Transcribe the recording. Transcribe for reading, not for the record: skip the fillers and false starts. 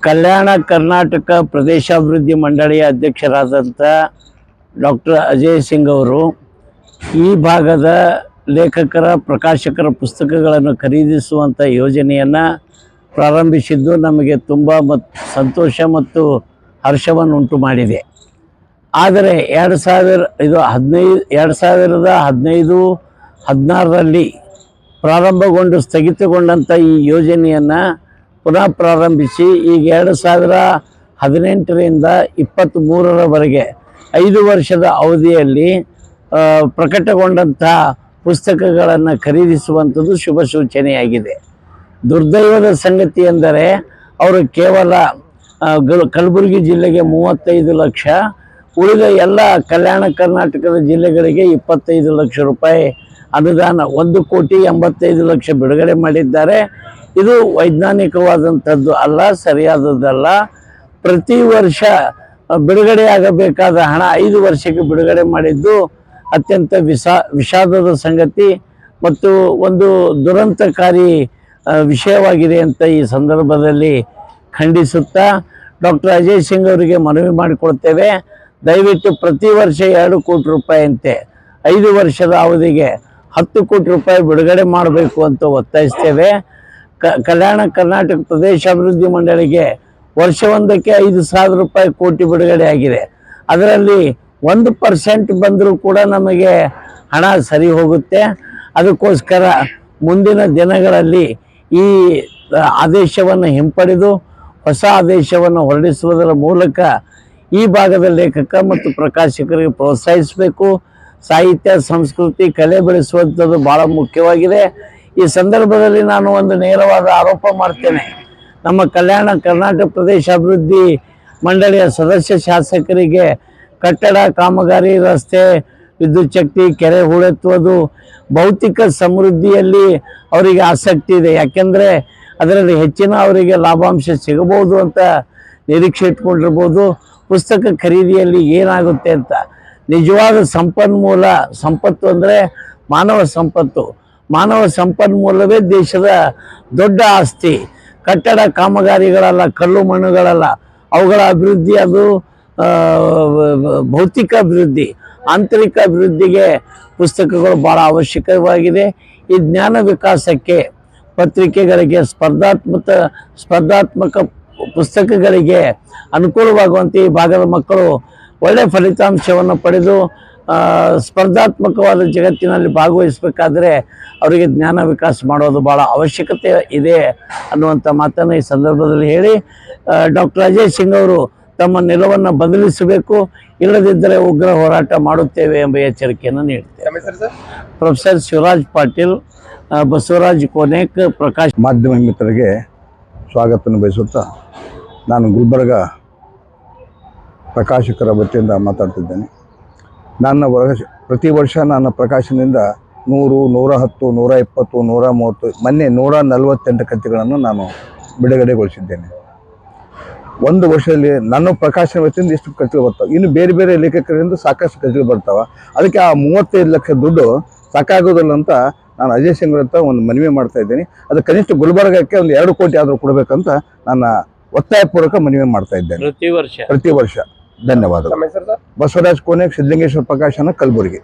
ಕಲ್ಯಾಣ ಕರ್ನಾಟಕ ಪ್ರದೇಶಾಭಿವೃದ್ಧಿ ಮಂಡಳಿಯ ಅಧ್ಯಕ್ಷರಾದಂಥ ಡಾಕ್ಟರ್ ಅಜಯ್ ಸಿಂಗ್ ಅವರು ಈ ಭಾಗದ ಲೇಖಕರ ಪ್ರಕಾಶಕರ ಪುಸ್ತಕಗಳನ್ನು ಖರೀದಿಸುವಂಥ ಯೋಜನೆಯನ್ನು ಪ್ರಾರಂಭಿಸಿದ್ದು ನಮಗೆ ತುಂಬ ಸಂತೋಷ ಮತ್ತು ಹರ್ಷವನ್ನು ಉಂಟು ಮಾಡಿದೆ. ಆದರೆ 2015-16ರಲ್ಲಿ ಪ್ರಾರಂಭಗೊಂಡು ಸ್ಥಗಿತಗೊಂಡಂಥ ಈ ಯೋಜನೆಯನ್ನು ಪುನಃ ಪ್ರಾರಂಭಿಸಿ ಈಗ 2018ರಿಂದ 23ರವರೆಗೆ 5 ವರ್ಷದ ಅವಧಿಯಲ್ಲಿ ಪ್ರಕಟಗೊಂಡಂಥ ಪುಸ್ತಕಗಳನ್ನು ಖರೀದಿಸುವಂಥದ್ದು ಶುಭ ಸೂಚನೆಯಾಗಿದೆ. ದುರ್ದೈವದ ಸಂಗತಿ ಎಂದರೆ ಅವರು ಕೇವಲ ಕಲಬುರಗಿ ಜಿಲ್ಲೆಗೆ 35 ಲಕ್ಷ, ಉಳಿದ ಎಲ್ಲ ಕಲ್ಯಾಣ ಕರ್ನಾಟಕದ ಜಿಲ್ಲೆಗಳಿಗೆ 25 ಲಕ್ಷ ರೂಪಾಯಿ ಅನುದಾನ 1,85,00,000 ಬಿಡುಗಡೆ ಮಾಡಿದ್ದಾರೆ. ಇದು ವೈಜ್ಞಾನಿಕವಾದಂಥದ್ದು ಅಲ್ಲ, ಸರಿಯಾದದ್ದಲ್ಲ. ಪ್ರತಿ ವರ್ಷ ಬಿಡುಗಡೆಯಾಗಬೇಕಾದ ಹಣ 5 ವರ್ಷಕ್ಕೆ ಬಿಡುಗಡೆ ಮಾಡಿದ್ದು ಅತ್ಯಂತ ವಿಷಾದದ ಸಂಗತಿ ಮತ್ತು ಒಂದು ದುರಂತಕಾರಿ ವಿಷಯವಾಗಿದೆ ಅಂತ ಈ ಸಂದರ್ಭದಲ್ಲಿ ಖಂಡಿಸುತ್ತಾ ಡಾಕ್ಟರ್ ಅಜಯ್ ಸಿಂಗ್ ಅವರಿಗೆ ಮನವಿ ಮಾಡಿಕೊಳ್ತೇವೆ. ದಯವಿಟ್ಟು ಪ್ರತಿ ವರ್ಷ 2 ಕೋಟಿ ರೂಪಾಯಿಯಂತೆ 5 ವರ್ಷದ ಅವಧಿಗೆ 10 ಕೋಟಿ ರೂಪಾಯಿ ಬಿಡುಗಡೆ ಮಾಡಬೇಕು ಅಂತ ಒತ್ತಾಯಿಸ್ತೇವೆ. ಕಲ್ಯಾಣ ಕರ್ನಾಟಕ ಪ್ರದೇಶಾಭಿವೃದ್ಧಿ ಮಂಡಳಿಗೆ ವರ್ಷವೊಂದಕ್ಕೆ 5,000 ರೂಪಾಯಿ ಕೋಟಿ ಬಿಡುಗಡೆ ಆಗಿದೆ. ಅದರಲ್ಲಿ 1% ಬಂದರೂ ಕೂಡ ನಮಗೆ ಹಣ ಸರಿ ಹೋಗುತ್ತೆ. ಅದಕ್ಕೋಸ್ಕರ ಮುಂದಿನ ದಿನಗಳಲ್ಲಿ ಈ ಆದೇಶವನ್ನು ಹಿಂಪಡೆದು ಹೊಸ ಆದೇಶವನ್ನು ಹೊರಡಿಸುವುದರ ಮೂಲಕ ಈ ಭಾಗದ ಲೇಖಕ ಮತ್ತು ಪ್ರಕಾಶಕರಿಗೆ ಪ್ರೋತ್ಸಾಹಿಸಬೇಕು. ಸಾಹಿತ್ಯ, ಸಂಸ್ಕೃತಿ, ಕಲೆ ಬೆಳೆಸುವಂಥದ್ದು ಭಾಳ ಮುಖ್ಯವಾಗಿದೆ. ಈ ಸಂದರ್ಭದಲ್ಲಿ ನಾನು ಒಂದು ನೇರವಾದ ಆರೋಪ ಮಾಡ್ತೇನೆ. ನಮ್ಮ ಕಲ್ಯಾಣ ಕರ್ನಾಟಕ ಪ್ರದೇಶಾಭಿವೃದ್ಧಿ ಮಂಡಳಿಯ ಸದಸ್ಯ ಶಾಸಕರಿಗೆ ಕಟ್ಟಡ ಕಾಮಗಾರಿ, ರಸ್ತೆ, ವಿದ್ಯುತ್ ಶಕ್ತಿ, ಕೆರೆ ಹೂಳೆತ್ತುವುದು, ಭೌತಿಕ ಸಮೃದ್ಧಿಯಲ್ಲಿ ಅವರಿಗೆ ಆಸಕ್ತಿ ಇದೆ. ಯಾಕೆಂದರೆ ಅದರಲ್ಲಿ ಹೆಚ್ಚಿನ ಅವರಿಗೆ ಲಾಭಾಂಶ ಸಿಗಬಹುದು ಅಂತ ನಿರೀಕ್ಷೆ ಇಟ್ಕೊಂಡಿರ್ಬೋದು. ಪುಸ್ತಕ ಖರೀದಿಯಲ್ಲಿ ಏನಾಗುತ್ತೆ ಅಂತ ನಿಜವಾದ ಸಂಪತ್ತು ಅಂದರೆ ಮಾನವ ಸಂಪತ್ತು. ಮಾನವ ಸಂಪನ್ಮೂಲವೇ ದೇಶದ ದೊಡ್ಡ ಆಸ್ತಿ. ಕಟ್ಟಡ ಕಾಮಗಾರಿಗಳಲ್ಲ, ಕಲ್ಲು ಮಣ್ಣುಗಳಲ್ಲ, ಅವುಗಳ ಅಭಿವೃದ್ಧಿ ಅದು ಭೌತಿಕ ಅಭಿವೃದ್ಧಿ. ಆಂತರಿಕ ಅಭಿವೃದ್ಧಿಗೆ ಪುಸ್ತಕಗಳು ಭಾಳ ಅವಶ್ಯಕವಾಗಿದೆ. ಈ ಜ್ಞಾನ ವಿಕಾಸಕ್ಕೆ ಪತ್ರಿಕೆಗಳಿಗೆ ಸ್ಪರ್ಧಾತ್ಮಕ ಪುಸ್ತಕಗಳಿಗೆ ಅನುಕೂಲವಾಗುವಂತೆ ಈ ಭಾಗದ ಮಕ್ಕಳು ಒಳ್ಳೆಯ ಫಲಿತಾಂಶವನ್ನು ಪಡೆದು ಸ್ಪರ್ಧಾತ್ಮಕವಾದ ಜಗತ್ತಿನಲ್ಲಿ ಭಾಗವಹಿಸಬೇಕಾದ್ರೆ ಅವರಿಗೆ ಜ್ಞಾನ ವಿಕಾಸ ಮಾಡೋದು ಭಾಳ ಅವಶ್ಯಕತೆ ಇದೆ ಅನ್ನುವಂಥ ಮಾತನ್ನು ಈ ಸಂದರ್ಭದಲ್ಲಿ ಹೇಳಿ, ಡಾಕ್ಟರ್ ಅಜಯ್ ಸಿಂಗ್ ಅವರು ತಮ್ಮ ನಿಲುವನ್ನು ಬದಲಿಸಬೇಕು, ಇಲ್ಲದಿದ್ದರೆ ಉಗ್ರ ಹೋರಾಟ ಮಾಡುತ್ತೇವೆ ಎಂಬ ಎಚ್ಚರಿಕೆಯನ್ನು ನೀಡ್ತೇವೆ. ಪ್ರೊಫೆಸರ್ ಶಿವರಾಜ್ ಪಾಟೀಲ್, ಬಸವರಾಜ್ ಕೋನೇಕ್, ಪ್ರಕಾಶ್. ಮಾಧ್ಯಮ ಮಿತ್ರರಿಗೆ ಸ್ವಾಗತವನ್ನು ಬಯಸುತ್ತಾ ನಾನು ಗುಲ್ಬರ್ಗ ಪ್ರಕಾಶಕರ ವತಿಯಿಂದ ಮಾತಾಡ್ತಿದ್ದೇನೆ. ಪ್ರತಿ ವರ್ಷ ನನ್ನ ಪ್ರಕಾಶನದಿಂದ 100, 110, 120, 130, ಮೊನ್ನೆ 148 ಕಥೆಗಳನ್ನು ನಾನು ಬಿಡುಗಡೆಗೊಳಿಸಿದ್ದೇನೆ. ಒಂದು ವರ್ಷದಲ್ಲಿ ನನ್ನ ಪ್ರಕಾಶನ ವತಿಯಿಂದ ಇಷ್ಟು ಕಥೆಗಳು ಬರ್ತಾವೆ. ಇನ್ನು ಬೇರೆ ಬೇರೆ ಲೇಖಕರಿಂದ ಸಾಕಷ್ಟು ಕಥೆಗಳು ಬರ್ತಾವೆ. ಅದಕ್ಕೆ ಆ 35 ಲಕ್ಷ ದುಡ್ಡು ಸಾಕಾಗೋದಿಲ್ಲ ಅಂತ ನಾನು ಅಜಯ್ ಸಿಂಗ್ ಅಂತ ಒಂದು ಮನವಿ ಮಾಡ್ತಾ ಇದ್ದೀನಿ. ಅದು ಕನಿಷ್ಠ ಗುಲ್ಬರ್ಗಕ್ಕೆ ಒಂದು 2 ಕೋಟಿ ಆದರೂ ಕೊಡಬೇಕಂತ ನನ್ನ ಒತ್ತಾಯಪೂರ್ವಕ ಮನವಿ ಮಾಡ್ತಾ ಇದ್ದೇನೆ. ಪ್ರತಿ ವರ್ಷ. ಧನ್ಯವಾದಗಳು. ಬಸವರಾಜ್ ಕೋನೇಕ್, ಸಿದ್ಧಲಿಂಗೇಶ್ವರ ಪ್ರಕಾಶನ, ಕಲಬುರಗಿ.